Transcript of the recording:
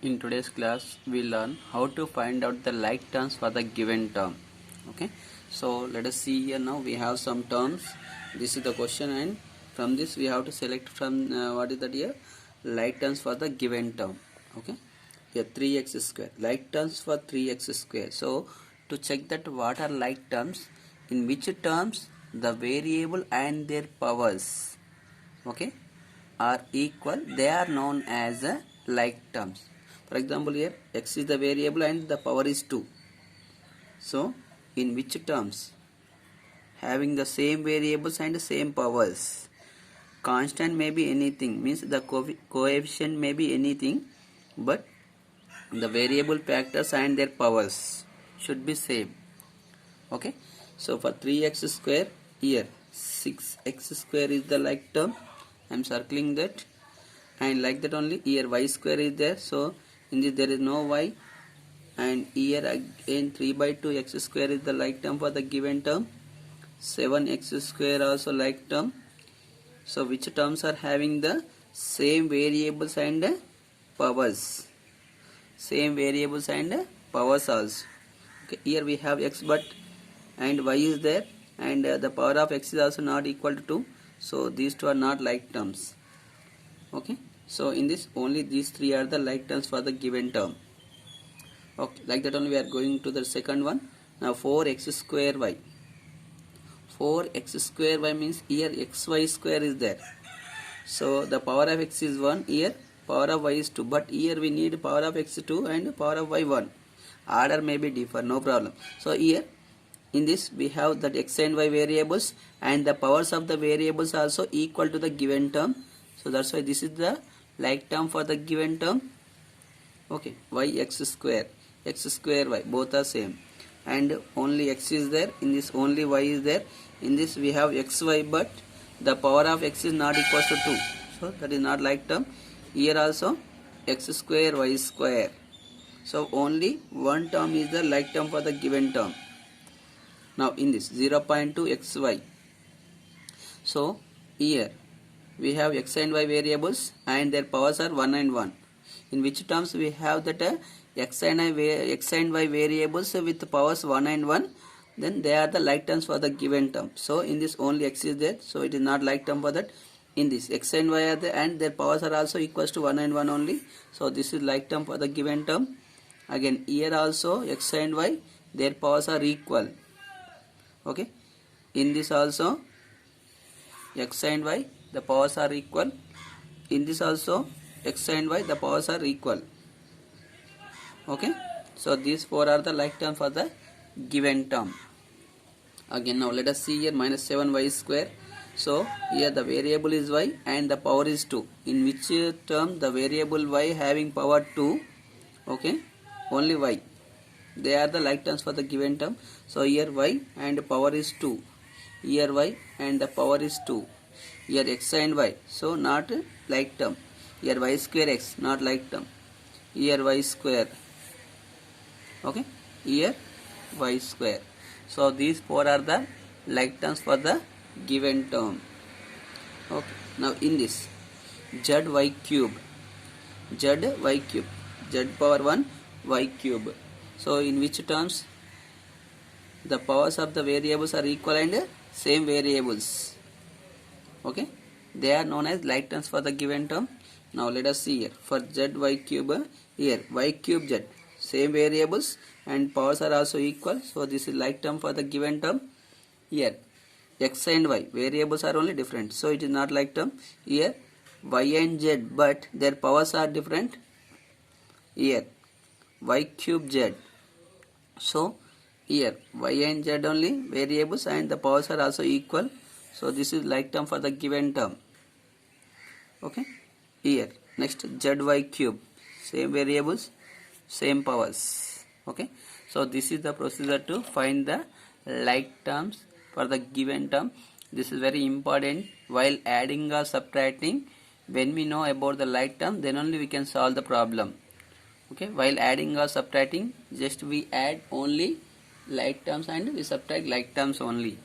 In today's class, we learn how to find out the like terms for the given term. Okay, so let us see here. Now we have some terms. This is the question, and from this we have to select from what is that here, like terms for the given term. Okay, here 3x square, like terms for 3x square. So to check that what are like terms, in which terms the variable and their powers, okay, are equal, they are known as like terms. For example, here x is the variable and the power is 2. So in which terms having the same variables and same powers, constant may be anything, means the coefficient may be anything, but the variable factors and their powers should be same. Okay, so for 3x square, here 6x square is the like term. I am circling that, and like that only here y square is there, so in this there is no y, and here again 3 by 2 x square is the like term for the given term. 7x square also like term. So which terms are having the same variables and powers, same variables and powers also. Okay, here we have x but and y is there, and the power of x is also not equal to 2, so these two are not like terms. Okay, so in this only these three are the like terms for the given term. Okay, like that only we are going to the second one. Now 4x square y, 4x square y means here xy square is there, so the power of x is 1, here power of y is 2, but here we need power of x 2 and power of y 1. Order may be different, no problem. So here in this we have that x and y variables, and the powers of the variables also equal to the given term, so that's why this is the like term for the given term. Okay, y x square y both are same, and only x is there, in this only y is there, in this we have xy but the power of x is not equal to 2, so that is not like term. Here also x square y square, so only one term is the like term for the given term. Now in this 0.2 xy, so here we have x and y variables and their powers are 1 and 1. In which terms we have that x and y variables with powers 1 and 1, then they are the like terms for the given term. So in this only x is there, so it is not like term for that. In this x and y are there and their powers are also equals to 1 and 1 only, so this is like term for the given term. Again here also x and y, their powers are equal. Okay, in this also x and y, the powers are equal. In this also x and y, the powers are equal. Okay, so these four are the like term for the given term. Again now let us see here minus 7y square. So here the variable is y and the power is 2. In which term the variable y having power 2, okay, only y, they are the like terms for the given term. So here y and power is 2, here y and the power is 2, here x and y, so not like term. Here y square x, not like term. Here y square, okay, here y square. So these four are the like terms for the given term. Okay, now in this z y cube, z power 1 y cube, so in which terms the powers of the variables are equal and same variables. Okay, they are known as like terms for the given term. Now let us see here for z y cube, here y cube z, same variables and powers are also equal, so this is like term for the given term. Here x and y variables are only different, so it is not like term. Here y and z but their powers are different, here y cube z, so here y and z only variables and the powers are also equal, so this is like term for the given term. Okay, here next zy cube, same variables, same powers. Okay, so this is the procedure to find the like terms for the given term. This is very important while adding or subtracting. When we know about the like term, then only we can solve the problem. Okay, while adding or subtracting, just we add only like terms and we subtract like terms only.